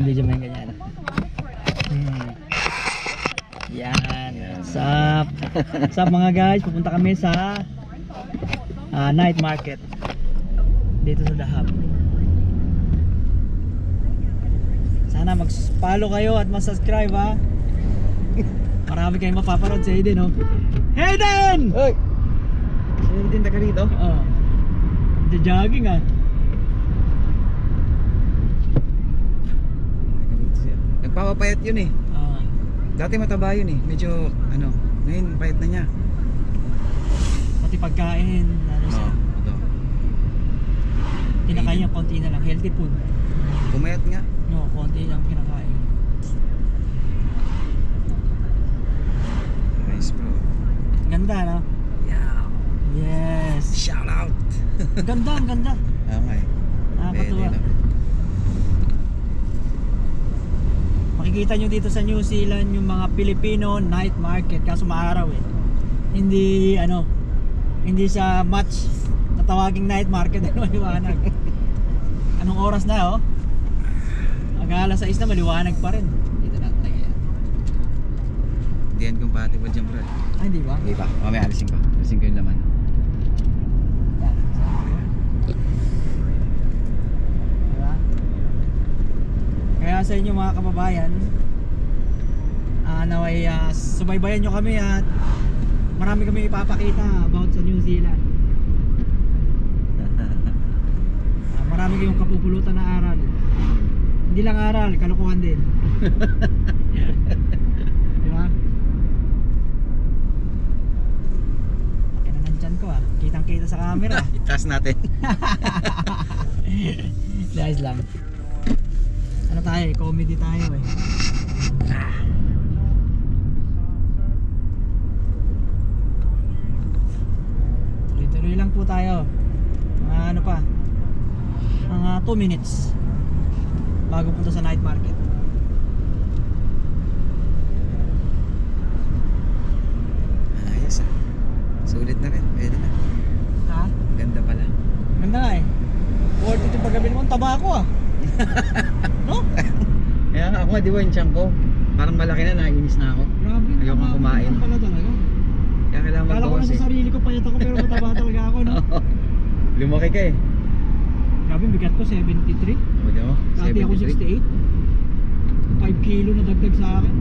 video mo yung ganyan. Yan. Sup? Sup mga guys, pupunta kami sa night market dito sa Dahab. Sana mag-follow kayo at mag-subscribe ha. Marami kayong mapaparod sa Hayden, oh. Hayden! Oy! Sino din taga rito? Oh. Jogging ah. Nagpapapayat yun eh. Dati mataba yun eh. Medyo ano, ngayon payat na niya. Pati pagkain, ano siya. Ito. Kinakain niya konti na lang, healthy food. Pumayat nga. No, konti lang kinakain. Nice bro. Ganda no? Yeah. Yes. Shout out. Ganda, ang ganda. Okay. Nakakatuwa. Pwede lang. Makikita nyo dito sa New Zealand yung mga Filipino night market, kaso maaraw eh. Hindi ano, hindi sa much natawaging night market na maliwanag. Anong oras na oh? Mag-alas 6 na, maliwanag pa rin. Dito na talaga yan. Hindi yan compatible dyan bro. Ay, hindi ba? Hindi pa. Mamaya alisin ko. Alisin ko yung laman. Yan. Diba? Kaya sa inyo mga kababayan, naway subaybayan nyo kami at marami kami ipapakita about sa New Zealand. Marami kayong kapupulutan na aral. Hindi lang aral, kalukuhan din. Di ba? Laki na nandyan ko ah. Kitang kita sa camera. Itaas natin. Guys lang. Ano tayo eh? Comedy tayo eh. Tuloy-tuloy lang po tayo. Mga ano pa, mga 2 minutes bago punta sa night market. Ayos ah. Sulit na rin. Pwede na. Ha? Ganda pala. Ganda nga eh. Worth it yung paggabi mo. Taba ako ah. No? Kaya nga ako nga, di ba yung tiyan ko? Parang malaki na, naiinis na ako. Grabe. Ayaw kong kumain. Taba pala talaga. Kaya kailangan Kala ko na magbawas sa eh. sarili ko payat ako pero mataba talaga ako no? Lumaki ka eh. Grabe, bigat ko 73. O, di mo? Dati ako 68. 5 kilo na dagdag sa akin.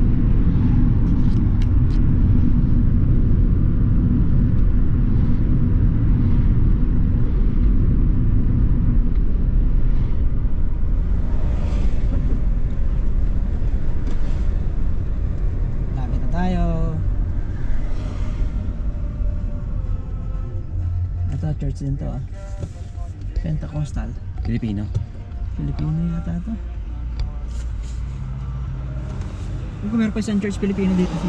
Lapit na tayo. Ito, church din to ah. Pentecostal. Filipino. Filipino yata ito. Kung meron pa isang church Filipino dito sa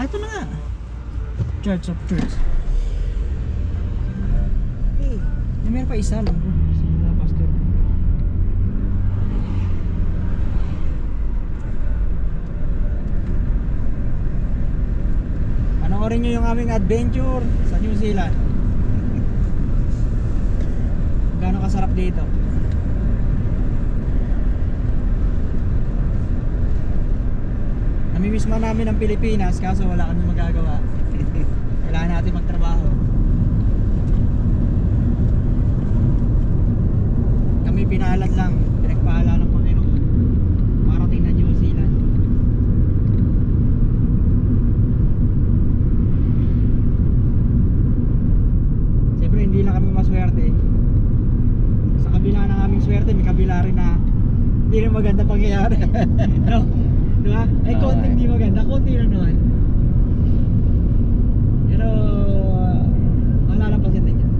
ito na nga. Church of Church. Eh, meron pa isa lang. Sila pastor. Panoorin nyo yung aming adventure sa New Zealand. Gaano kasarap dito. Namimiss man namin ang Pilipinas kaso wala kami magagawa. Kailangan natin magtrabaho. Kami pinalad lang, pinagpala ng Panginoon marating na New Zealand. Siyempre hindi lang kami maswerte. Sa kabila ng aming swerte, may kabila rin na hindi rin maganda pangyayari. No? Diba? Ay, konting di maganda, konti lang naman. Pero malalampasin din yan.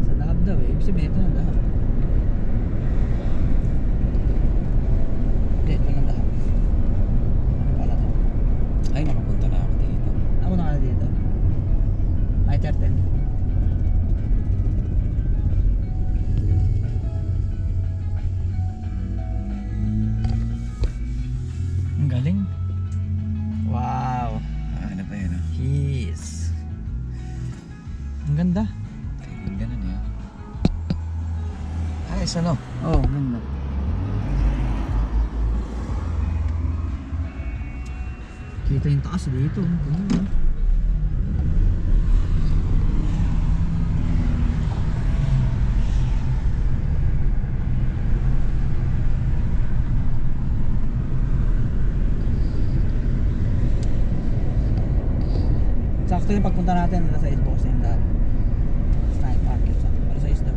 Sa Dahab daw eh, ibig sabihin ito ng Dahab. Hindi, ito ng Dahab. Ano pala to? Ay, nakapunta na ako dito. Ako na dito. Ay, 13. Ang galing. Wow. Ano pa yun ah? Yes. Ang Ang ganda. Ganun yun. Ayos ano? Oo, oh, ganda. Kita yung taas dito. Ganda. Sakto yung pagpunta natin nasa East Box and night market sa para sa isda.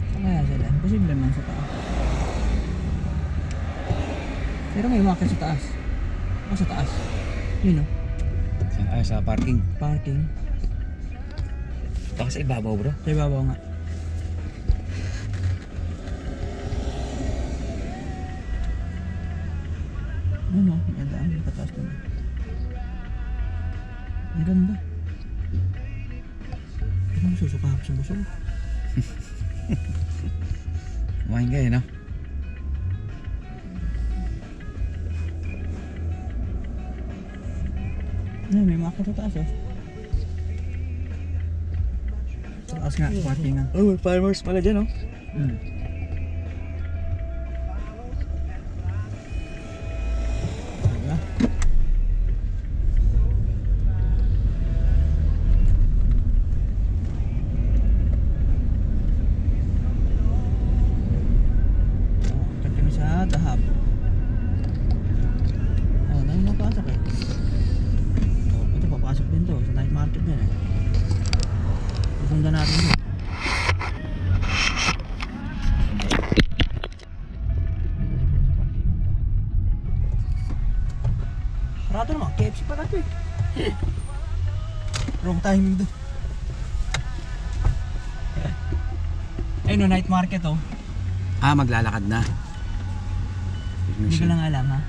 Saan kaya sila? Imposible man sa taas. Pero may market sa taas. O sa taas. Yun o. Ay, sa parking. Parking. Baka sa ibabaw bro. Sa ibabaw nga. Ano? May daan. Pataas doon. Ang ganda. Ano susuka ako sa busog? Kumain kayo no? Ano, may market sa taas oh. Sa taas nga, parking nga. Oh, may farmers pala dyan oh. Hmm. Diba? Akit kami sa Dahab. Oh, dahil napasok eh. Oh, ito papasok din to sa night market din eh. Susundan natin ito. Sarado naman, KFC pala ito eh. Wrong timing doon. Ayun o, night market oh. Ah, maglalakad na. Hindi ko lang alam ha.